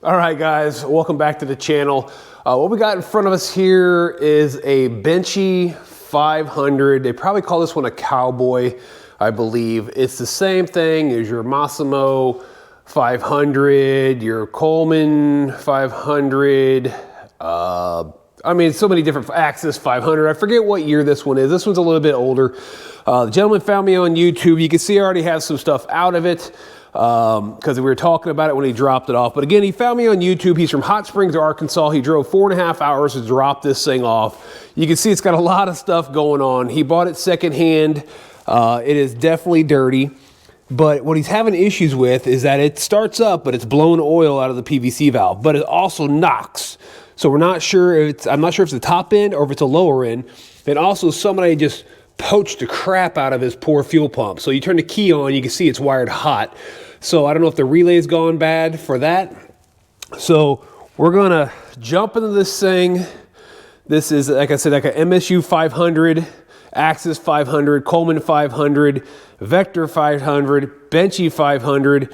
All right, guys, welcome back to the channel. What we got in front of us here is a Bennche 500. They probably call this one a cowboy, I believe. It's the same thing as your Massimo 500, your Coleman 500. I mean, so many different Axis 500. I forget what year this one is. This one's a little bit older. The gentleman found me on YouTube. You can see I already have some stuff out of it because we were talking about it when he dropped it off. But again, he found me on YouTube. He's from Hot Springs, Arkansas. He drove 4.5 hours to drop this thing off. You can see it's got a lot of stuff going on. He bought it secondhand. It is definitely dirty. But what he's having issues with is that it starts up, but it's blowing oil out of the PVC valve. But it also knocks. So we're not sure if it's, I'm not sure if it's the top end or if it's a lower end. And also somebody just poached the crap out of his poor fuel pump. So you turn the key on, you can see it's wired hot. So I don't know if the relay's gone bad for that. So we're gonna jump into this thing. This is, like I said, like a MSU 500, Axis 500, Coleman 500, Vector 500, Bennche 500.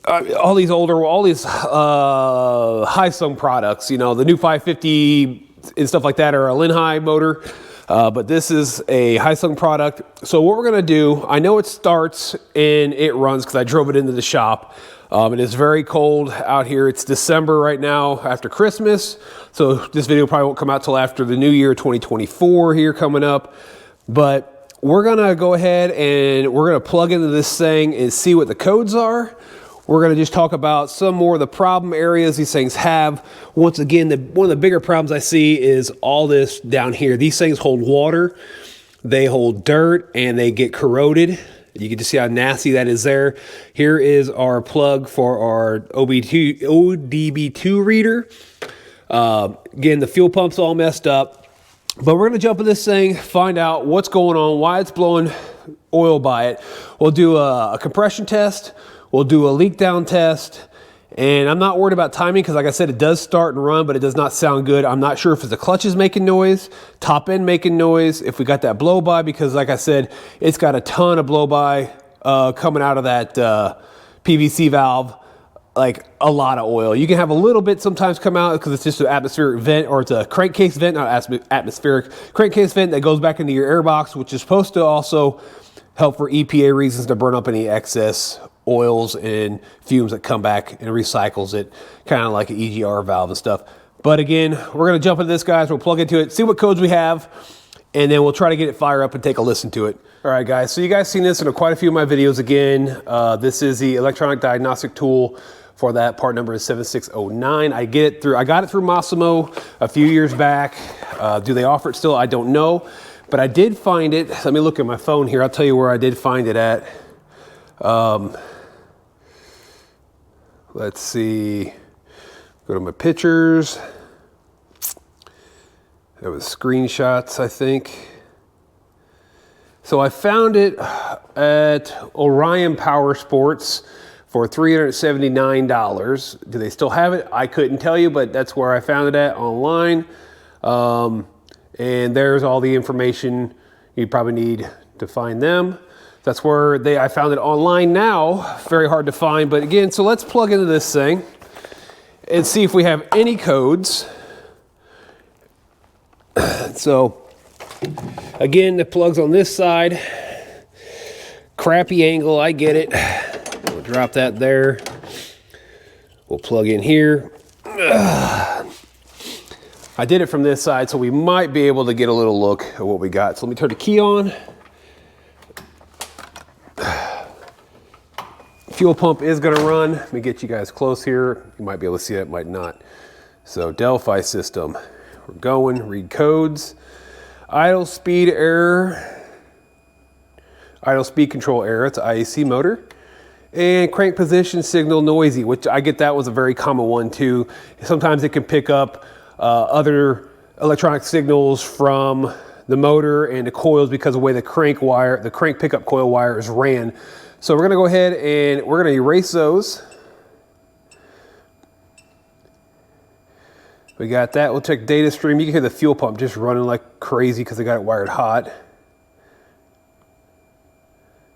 All these hisun products, you know, the new 550 and stuff like that are a Linhai motor. But this is a hisun product. So what we're gonna do, I know it starts and it runs because I drove it into the shop. It is very cold out here. It's December right now after Christmas. So this video probably won't come out till after the new year, 2024 here coming up. But we're gonna go ahead and we're gonna plug into this thing and see what the codes are. We're gonna just talk about some more of the problem areas these things have. Once again, one of the bigger problems I see is all this down here. These things hold water, they hold dirt, and they get corroded. You can just see how nasty that is there. Here is our plug for our ODB2 reader. Again, the fuel pump's all messed up. But we're gonna jump in this thing, find out what's going on, why it's blowing oil by it. We'll do a compression test. We'll do a leak down test, and I'm not worried about timing because, like I said, it does start and run, but it does not sound good. I'm not sure if it's the clutch is making noise, top end making noise, if we got that blow by, because like I said, it's got a ton of blow by coming out of that PVC valve, like a lot of oil. You can have a little bit sometimes come out because it's just an atmospheric vent, or it's a crankcase vent, not atmospheric, crankcase vent that goes back into your air box, which is supposed to also help for EPA reasons to burn up any excess oils and fumes that come back and recycles it, kind of like an EGR valve and stuff. But again, we're gonna jump into this, guys. We'll plug into it, see what codes we have, and then we'll try to get it fired up and take a listen to it. All right, guys, so you guys seen this in quite a few of my videos again. This is the electronic diagnostic tool for that. Part number is 7609. I got it through Massimo a few years back. Do they offer it still? I don't know, but I did find it. Let me look at my phone here. I'll tell you where I did find it at. Let's see, go to my pictures. That was screenshots, I think. So I found it at Orion Power Sports for $379. Do they still have it? I couldn't tell you, but that's where I found it at online. And there's all the information you probably need to find them. That's where I found it online now. Very hard to find, but again, so let's plug into this thing and see if we have any codes. So again, the plug's on this side. Crappy angle, I get it. We'll drop that there. We'll plug in here. I did it from this side, so we might be able to get a little look at what we got. So let me turn the key on. Fuel pump is gonna run. Let me get you guys close here. You might be able to see it, might not. So Delphi system, we're going, read codes. Idle speed error, idle speed control error, it's an IEC motor. And crank position signal noisy, which I get that was a very common one too. Sometimes it can pick up other electronic signals from the motor and the coils because of the way the crank pickup coil wire is ran. So we're gonna go ahead and we're gonna erase those. We got that. We'll check data stream. You can hear the fuel pump just running like crazy because they got it wired hot.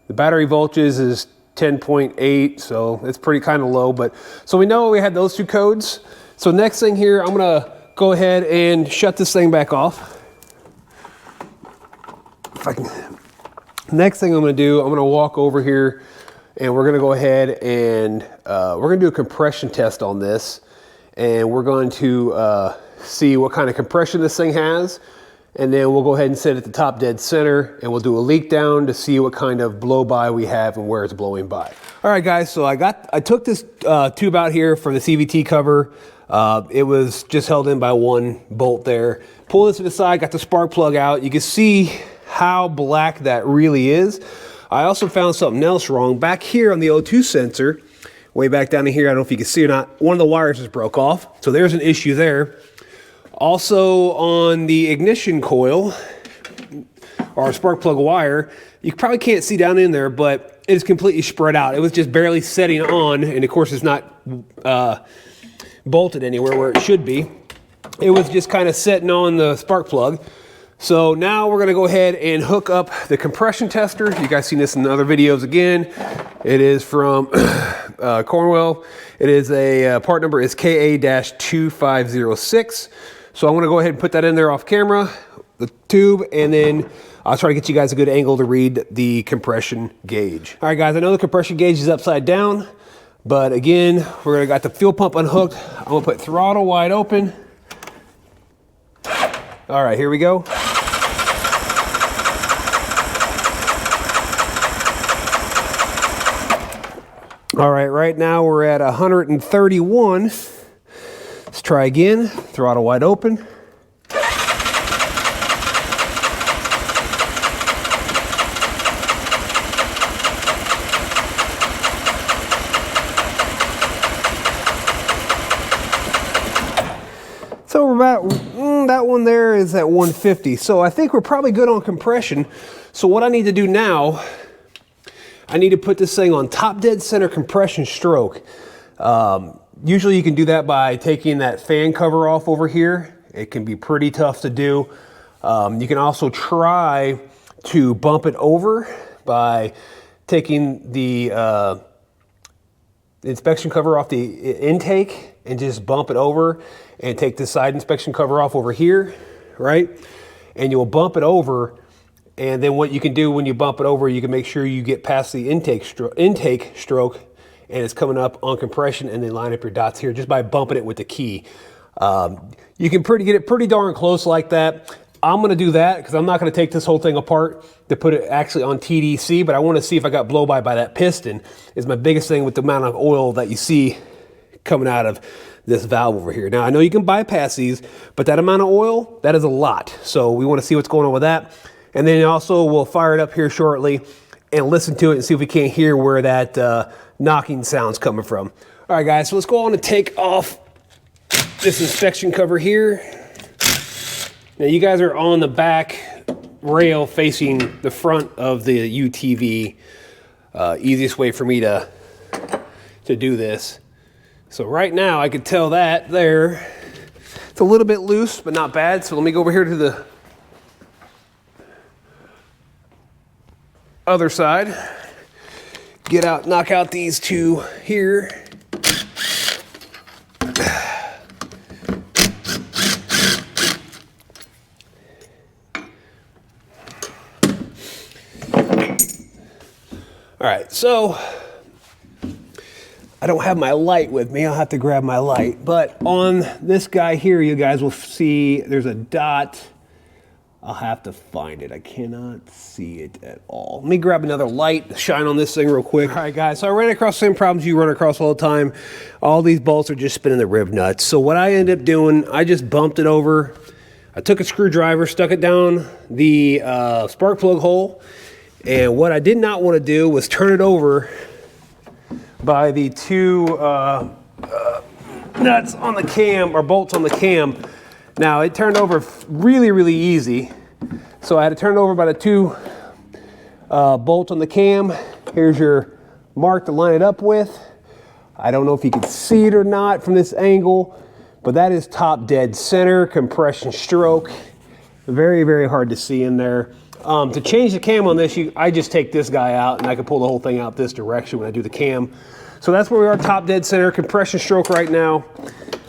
The battery voltage is 10.8, so it's pretty kind of low. But so we know we had those two codes. So next thing here, I'm gonna go ahead and shut this thing back off. If I can. Next thing I'm gonna do, I'm gonna walk over here and we're gonna go ahead and we're gonna do a compression test on this. And we're going to see what kind of compression this thing has. And then we'll go ahead and set it at the top dead center, and we'll do a leak down to see what kind of blow by we have and where it's blowing by. All right, guys, so I took this tube out here for the CVT cover. It was just held in by one bolt there. Pull this to the side, got the spark plug out. You can see how black that really is. I also found something else wrong. Back here on the O2 sensor, way back down in here, I don't know if you can see or not, one of the wires just broke off. So there's an issue there. Also on the ignition coil, or spark plug wire, you probably can't see down in there, but it is completely spread out. It was just barely setting on, and of course it's not bolted anywhere where it should be. It was just kind of setting on the spark plug. So now we're gonna go ahead and hook up the compression tester. You guys seen this in other videos again. It is from Cornwell. It is a part number is KA-2506. So I'm gonna go ahead and put that in there off camera, the tube, and then I'll try to get you guys a good angle to read the compression gauge. All right, guys, I know the compression gauge is upside down, but again, we're gonna got the fuel pump unhooked. I'm gonna put throttle wide open. All right, here we go. All right, right now we're at 131. Let's try again, throttle wide open. So we're about, that one there is at 150. So I think we're probably good on compression. So what I need to do now, I need to put this thing on top dead center compression stroke. Usually you can do that by taking that fan cover off over here. It can be pretty tough to do. You can also try to bump it over by taking the inspection cover off the intake and just bump it over, and take the side inspection cover off over here, right? And you'll bump it over, and then what you can do when you bump it over, you can make sure you get past the intake stroke and it's coming up on compression, and then line up your dots here just by bumping it with the key. You can get it pretty darn close like that. I'm gonna do that because I'm not gonna take this whole thing apart to put it actually on TDC, but I wanna see if I got blow by that piston is my biggest thing with the amount of oil that you see coming out of this valve over here. Now I know you can bypass these, but that amount of oil, that is a lot. So we wanna see what's going on with that. And then also we'll fire it up here shortly and listen to it and see if we can't hear where that knocking sound's coming from. All right, guys, so let's go on and take off this inspection cover here. Now you guys are on the back rail facing the front of the UTV. Easiest way for me to do this. So right now I could tell that there. It's a little bit loose, but not bad. So let me go over here to the other side. Knock out these two here. All right, so I don't have my light with me. I'll have to grab my light. But on this guy here, you guys will see there's a dot. I'll have to find it. I cannot see it at all. Let me grab another light, shine on this thing real quick. All right, guys, so I ran across the same problems you run across all the time. All these bolts are just spinning the rib nuts. So what I ended up doing, I just bumped it over. I took a screwdriver, stuck it down the spark plug hole. And what I did not want to do was turn it over by the two nuts on the cam, or bolts on the cam. Now it turned over really, really easy. So I had to turn it over by the two bolts on the cam. Here's your mark to line it up with. I don't know if you can see it or not from this angle, but that is top dead center compression stroke. Very, very hard to see in there. To change the cam on this, I just take this guy out and I can pull the whole thing out this direction when I do the cam. So that's where we are, top dead center, compression stroke right now.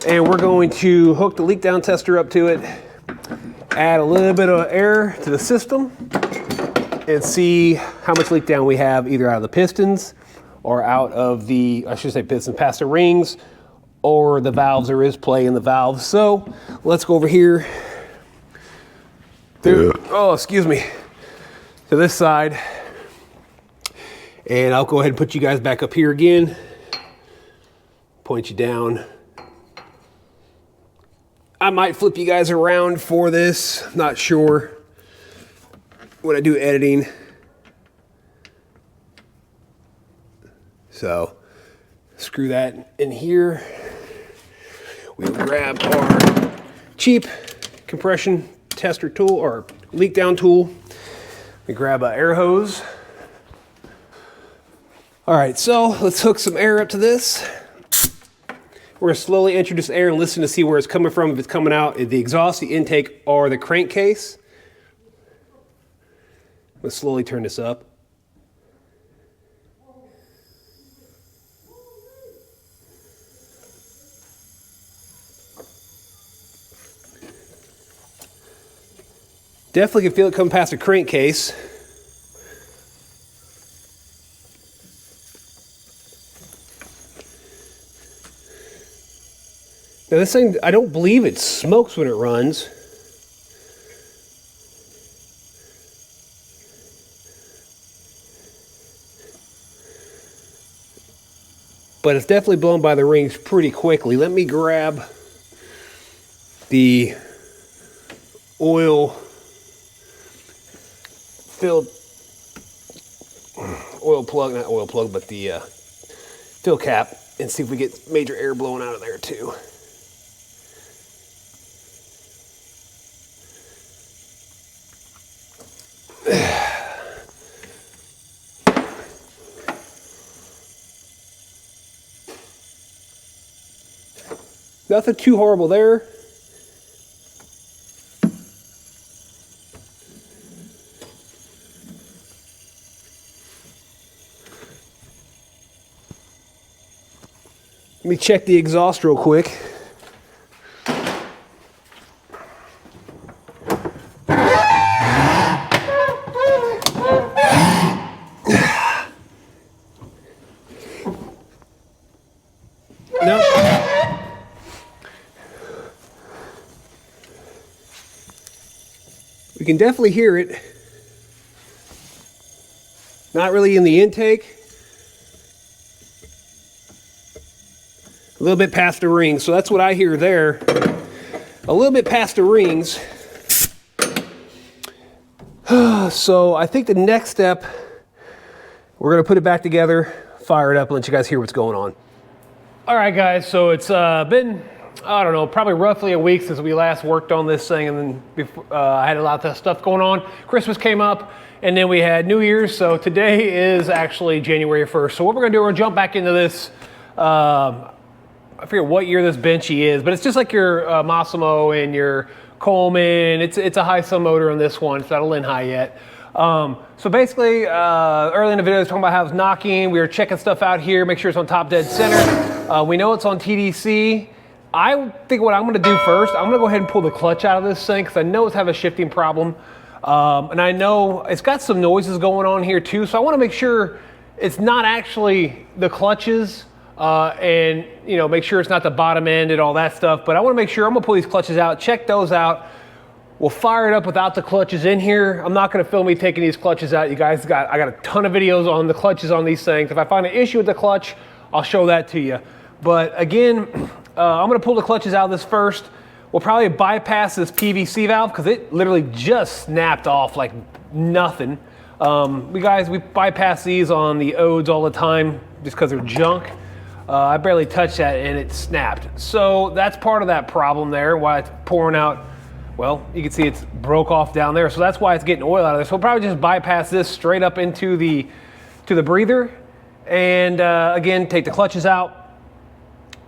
And we're going to hook the leak down tester up to it, add a little bit of air to the system, and see how much leak down we have either out of the pistons or out of the, I should say pistons, past the rings, or the valves. There is play in the valves. So let's go over here. Oh, excuse me. To this side. And I'll go ahead and put you guys back up here again. Point you down. I might flip you guys around for this. Not sure when I do editing. So screw that in here. We grab our cheap compression tester tool or leak down tool. We grab an air hose. All right, so let's hook some air up to this. We're gonna slowly introduce air and listen to see where it's coming from, if it's coming out, the exhaust, the intake, or the crankcase. Let's slowly turn this up. Definitely can feel it coming past the crankcase. Now this thing, I don't believe it smokes when it runs. But it's definitely blown by the rings pretty quickly. Let me grab the oil filled oil plug, not oil plug, but the fill cap, and see if we get major air blowing out of there too. Nothing too horrible there. Let me check the exhaust real quick. We can definitely hear it. Not really in the intake. A little bit past the rings, so that's what I hear there. A little bit past the rings. So I think the next step, we're gonna put it back together, fire it up, and let you guys hear what's going on. All right, guys, so it's been, I don't know, probably roughly a week since we last worked on this thing, and then before, I had a lot of stuff going on. Christmas came up, and then we had New Year's, so today is actually January 1st. So what we're gonna do, we're gonna jump back into this, I forget what year this Bennche is, but it's just like your Massimo and your Coleman. It's a hisun motor on this one. It's not a Linhai yet. So basically, early in the video, I was talking about how it's knocking. We were checking stuff out here, make sure it's on top dead center. We know it's on TDC. I think what I'm gonna do first, I'm gonna go ahead and pull the clutch out of this thing because I know it's having a shifting problem. And I know it's got some noises going on here too, so I wanna make sure it's not actually the clutches, and you know, make sure it's not the bottom end and all that stuff. But I wanna make sure, I'm gonna pull these clutches out, check those out. We'll fire it up without the clutches in here. I'm not gonna film me taking these clutches out. You guys I got a ton of videos on the clutches on these things. If I find an issue with the clutch, I'll show that to you. But again, I'm gonna pull the clutches out of this first. We'll probably bypass this PVC valve because it literally just snapped off like nothing. We bypass these on the Odes all the time just because they're junk. I barely touched that and it snapped. So that's part of that problem there, why it's pouring out. Well, you can see it's broke off down there. So that's why it's getting oil out of there. So we'll probably just bypass this straight up into the breather. And again, take the clutches out,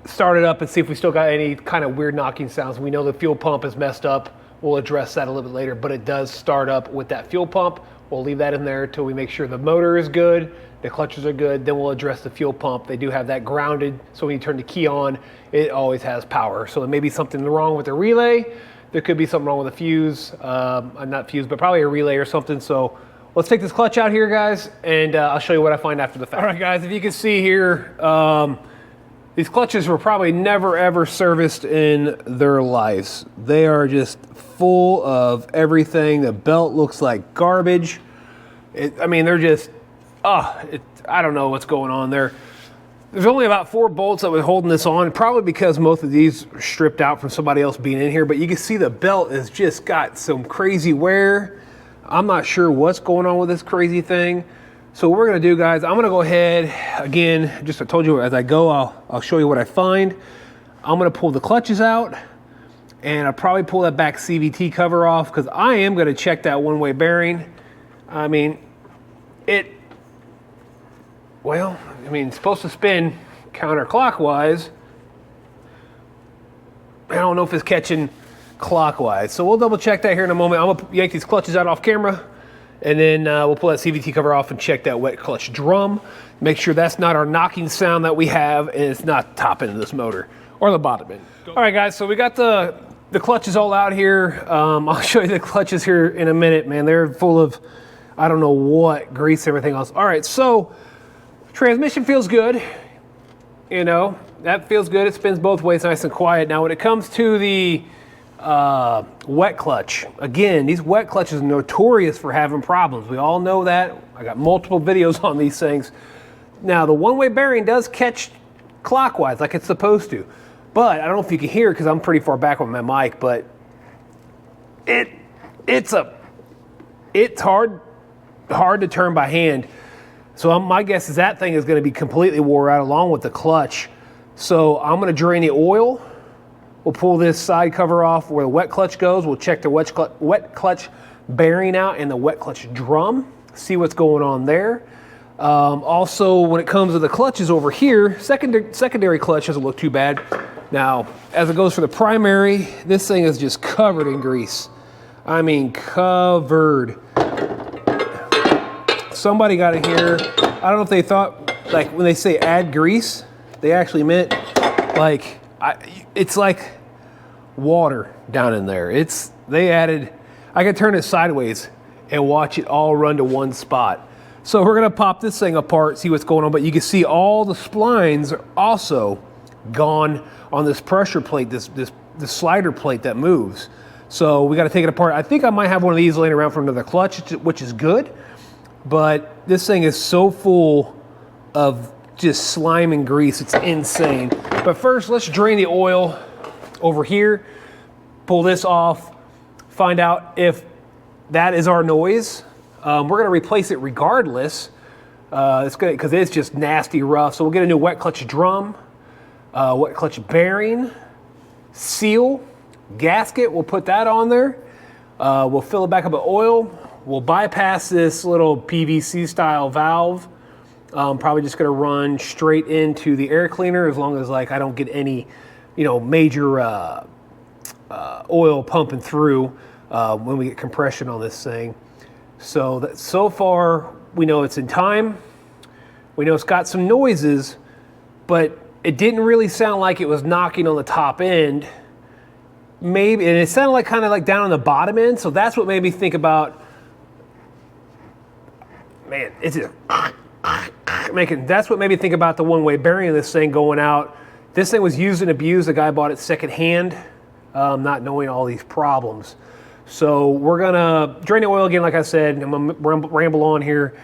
start it up and see if we still got any kind of weird knocking sounds. We know the fuel pump is messed up We'll address that a little bit later, but it does start up with that fuel pump. We'll leave that in there until we make sure the motor is good, the clutches are good, then we'll address the fuel pump. They do have that grounded, so when you turn the key on, it always has power. So there may be something wrong with the relay. There could be something wrong with the fuse, not fuse, but probably a relay or something. So let's take this clutch out here, guys, and I'll show you what I find after the fact. All right, guys, if you can see here, these clutches were probably never ever serviced in their lives. They are just full of everything. The belt looks like garbage. I mean, they're just, I don't know what's going on there. There's only about 4 bolts that were holding this on, probably because most of these are stripped out from somebody else being in here, but you can see the belt has just got some crazy wear. I'm not sure what's going on with this crazy thing. So what we're gonna do, guys, I'm gonna go ahead, again, just I told you as I go, I'll show you what I find. I'm gonna pull the clutches out, and I'll probably pull that back CVT cover off, because I am gonna check that one-way bearing. I mean, it's supposed to spin counterclockwise. I don't know if it's catching clockwise. So we'll double check that here in a moment. I'm gonna yank these clutches out off camera, and then we'll pull that CVT cover off and check that wet clutch drum. Make sure that's not our knocking sound that we have, and it's not top end of this motor or the bottom end. All right, guys, so we got the clutches all out here. I'll show you the clutches here in a minute, man. They're full of, I don't know what, grease, everything else. All right, so transmission feels good. You know, that feels good. It spins both ways, nice and quiet. Now, when it comes to the wet clutch, again, these wet clutches are notorious for having problems. We all know that. I got multiple videos on these things. Now, the one-way bearing does catch clockwise like it's supposed to, but I don't know if you can hear because I'm pretty far back with my mic, but it's hard to turn by hand. So my guess is that thing is going to be completely wore out along with the clutch. So I'm going to drain the oil. We'll pull this side cover off where the wet clutch goes. We'll check the wet clutch bearing out and the wet clutch drum, see what's going on there. Also, when it comes to the clutches over here, secondary clutch doesn't look too bad. Now, as it goes for the primary, this thing is just covered in grease. I mean, covered. Somebody got it here. I don't know if they thought, like, when they say add grease, they actually meant, like, it's like water down in there. They added, I could turn it sideways and watch it all run to one spot. So we're gonna pop this thing apart, see what's going on, but you can see all the splines are also gone on this pressure plate, this slider plate that moves. So we gotta take it apart. I think I might have one of these laying around for another clutch, which is good, but this thing is so full of just slime and grease, it's insane. But first, let's drain the oil over here, pull this off, find out if that is our noise. We're gonna replace it regardless. It's good because it's just nasty rough. So we'll get a new wet clutch drum, wet clutch bearing, seal, gasket, we'll put that on there. We'll fill it back up with oil. We'll bypass this little PVC style valve. Probably just gonna run straight into the air cleaner as long as like I don't get any, major oil pumping through when we get compression on this thing. So far we know it's in time. We know it's got some noises, but it didn't really sound like it was knocking on the top end. Maybe, and it sounded like kind of like down on the bottom end. So that's what made me think about, man, that's what made me think about the one-way bearing of this thing going out. This thing was used and abused. The guy bought it secondhand, not knowing all these problems. So we're gonna drain the oil again, like I said. I'm gonna ramble on here,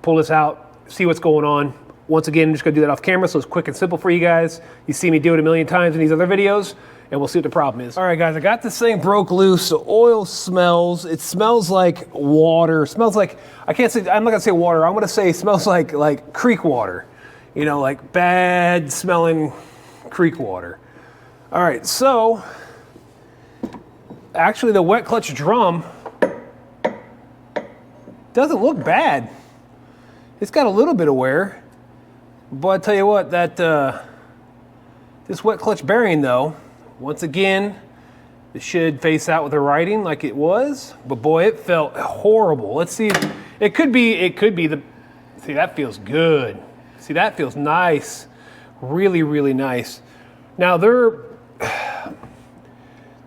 pull this out, see what's going on. Once again, I'm just gonna do that off camera, so it's quick and simple for you guys. You see me do it a million times in these other videos, and we'll see what the problem is. All right, guys, I got this thing broke loose. The oil smells. It smells like water. It smells like, I'm not gonna say water. I'm gonna say it smells like creek water. Like bad smelling creek water. All right, so actually the wet clutch drum doesn't look bad. It's got a little bit of wear, but I tell you what, that this wet clutch bearing though, once again, It should face out with the writing like it was, but boy, it felt horrible. Let's see. It could be the, see, that feels good. See, that feels nice. Really, really nice. Now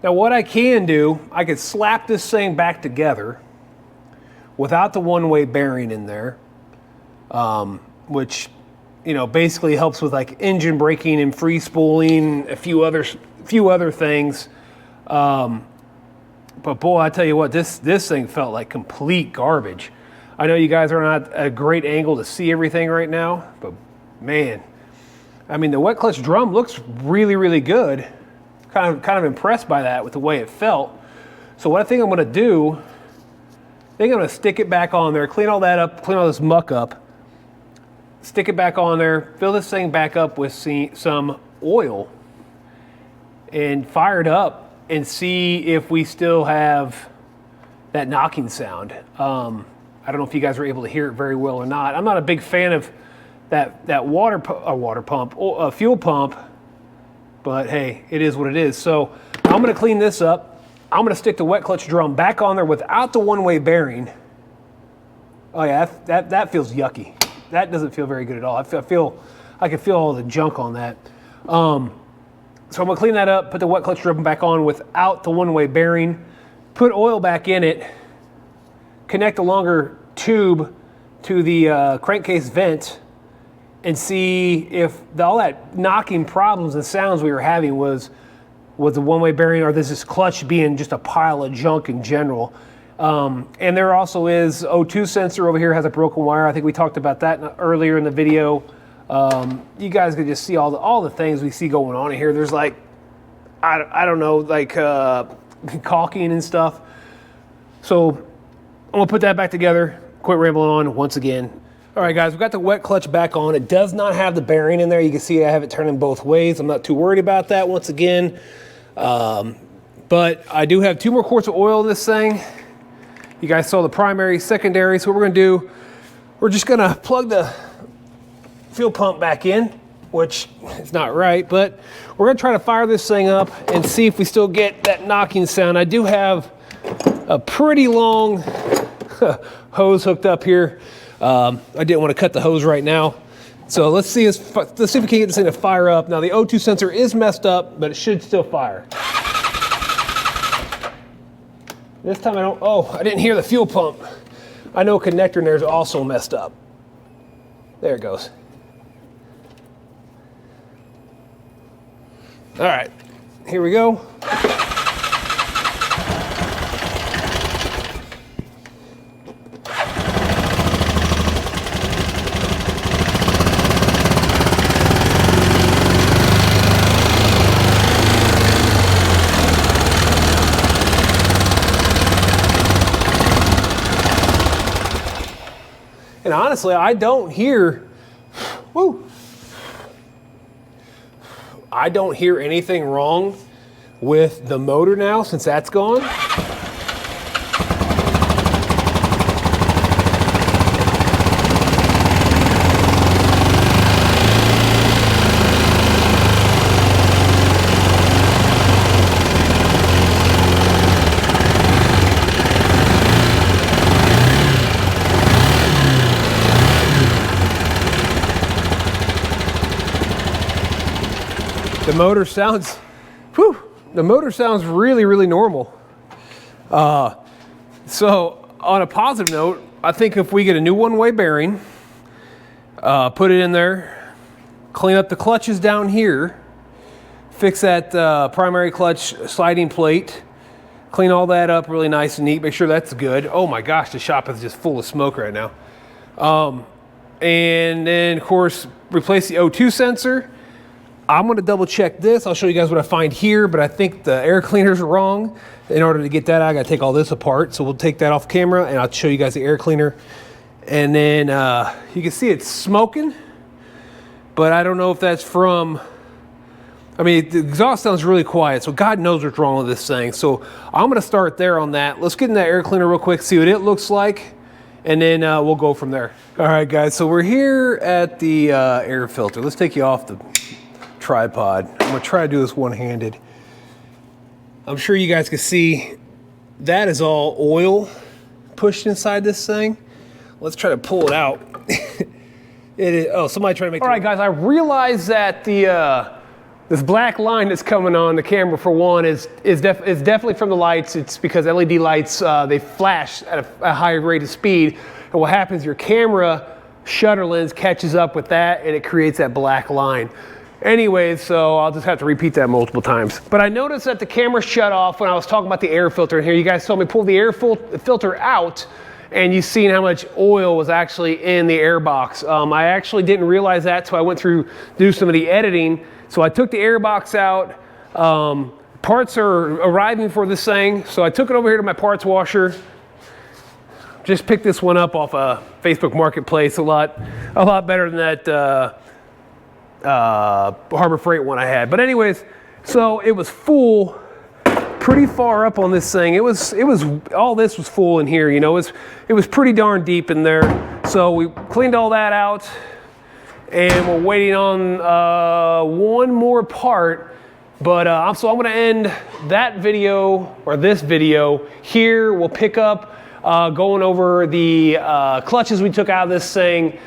what I can do, I could slap this thing back together without the one-way bearing in there, which, you know, basically helps with like engine braking and free spooling, a few other things. But boy, I tell you what, this thing felt like complete garbage. I know you guys are not at a great angle to see everything right now, but man, I mean, the wet clutch drum looks really, really good. Kind of impressed by that with the way it felt. So what I think I'm going to do, I think I'm going to stick it back on there, clean all that up, clean all this muck up, stick it back on there, fill this thing back up with some oil, and fire it up and see if we still have that knocking sound. I don't know if you guys were able to hear it very well or not. I'm not a big fan of that fuel pump, but hey, it is what it is. So I'm going to clean this up. I'm going to stick the wet clutch drum back on there without the one-way bearing. Oh yeah, that feels yucky. That doesn't feel very good at all. I can feel all the junk on that. So I'm going to clean that up, put the wet clutch drum back on without the one-way bearing, put oil back in it, connect a longer tube to the crankcase vent, and see if all that knocking problems and sounds we were having was the one-way bearing, or this clutch being just a pile of junk in general. And there also is O2 sensor over here, has a broken wire. I think we talked about that earlier in the video. You guys can just see all the things we see going on in here. There's like, I don't know, like caulking and stuff. So I'm gonna put that back together, quit rambling on once again. All right, guys, we've got the wet clutch back on. It does not have the bearing in there. You can see I have it turning both ways. I'm not too worried about that once again. But I do have 2 more quarts of oil in this thing. You guys saw the primary, secondary. So what we're gonna do, we're just gonna plug the fuel pump back in, which is not right, but we're gonna try to fire this thing up and see if we still get that knocking sound. I do have a pretty long hose hooked up here. I didn't want to cut the hose right now. So let's see if we can get this thing to fire up. Now the O2 sensor is messed up, but it should still fire. This time I didn't hear the fuel pump. I know connector in there is also messed up. There it goes. All right, here we go. And honestly, I don't hear, I don't hear anything wrong with the motor now since that's gone. The motor sounds really, really normal. So on a positive note, I think if we get a new one-way bearing, put it in there, clean up the clutches down here, fix that primary clutch sliding plate, clean all that up really nice and neat, make sure that's good. Oh my gosh, the shop is just full of smoke right now. And then of course, replace the O2 sensor. I'm going to double check this. I'll show you guys what I find here, but I think the air cleaner's wrong. In order to get that, I got to take all this apart. So we'll take that off camera and I'll show you guys the air cleaner. And then you can see it's smoking, but I don't know if that's from, I mean, the exhaust sounds really quiet, so God knows what's wrong with this thing. So I'm going to start there on that. Let's get in that air cleaner real quick, see what it looks like, and then we'll go from there. All right, guys, so we're here at the air filter. Let's take you off the tripod. I'm gonna try to do this one-handed. I'm sure you guys can see that is all oil pushed inside this thing. Let's try to pull it out. It is, oh, somebody trying to make. All right, guys, I realize that this black line that's coming on the camera, for one, is definitely from the lights. It's because LED lights, they flash at a higher rate of speed. And what happens, your camera shutter lens catches up with that and it creates that black line. Anyways, so I'll just have to repeat that multiple times. But I noticed that the camera shut off when I was talking about the air filter in here. You guys saw me pull the air filter out, and you've seen how much oil was actually in the air box. I actually didn't realize that, so I went through to do some of the editing. So I took the air box out. Parts are arriving for this thing, so I took it over here to my parts washer. Just picked this one up off a Facebook Marketplace. A lot better than that Harbor Freight one I had. But anyways, so it was full pretty far up on this thing. It was all this was full in here, you know. It was pretty darn deep in there. So we cleaned all that out, and we're waiting on one more part. But so I'm going to end that video, or this video here. We'll pick up going over the clutches we took out of this thing.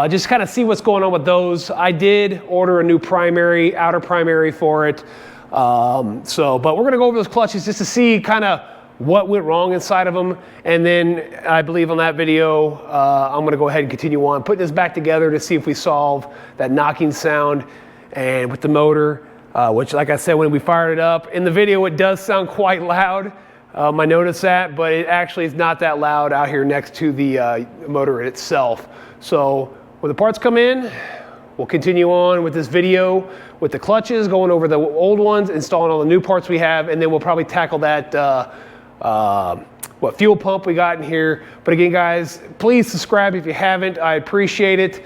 Just kind of see what's going on with those. I did order a new primary, outer primary for it. But we're gonna go over those clutches just to see kind of what went wrong inside of them. And then I believe on that video, I'm gonna go ahead and continue on putting this back together to see if we solve that knocking sound and with the motor, which, like I said, when we fired it up in the video, it does sound quite loud. I noticed that, but it actually is not that loud out here next to the motor itself. So when the parts come in, we'll continue on with this video with the clutches, going over the old ones, installing all the new parts we have, and then we'll probably tackle that what fuel pump we got in here. But again, guys, please subscribe if you haven't. I appreciate it.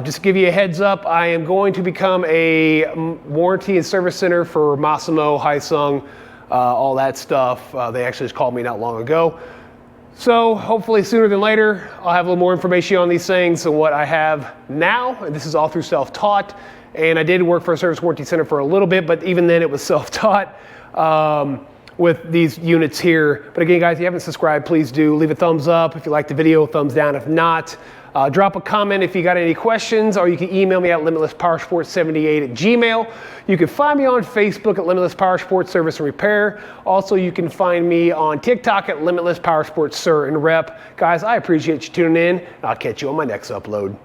Just to give you a heads up, I am going to become a warranty and service center for Massimo, Hisun, all that stuff. They actually just called me not long ago. So hopefully sooner than later, I'll have a little more information on these things than what I have now. And this is all through self-taught. And I did work for a service warranty center for a little bit, but even then it was self-taught with these units here. But again, guys, if you haven't subscribed, please do. Leave a thumbs up if you like the video, thumbs down if not. Drop a comment if you got any questions, or you can email me at limitlesspowersports78@gmail.com. You can find me on Facebook at Limitless Powersports Service and Repair. Also, you can find me on TikTok at Limitless Powersports Sir and Rep. Guys, I appreciate you tuning in, and I'll catch you on my next upload.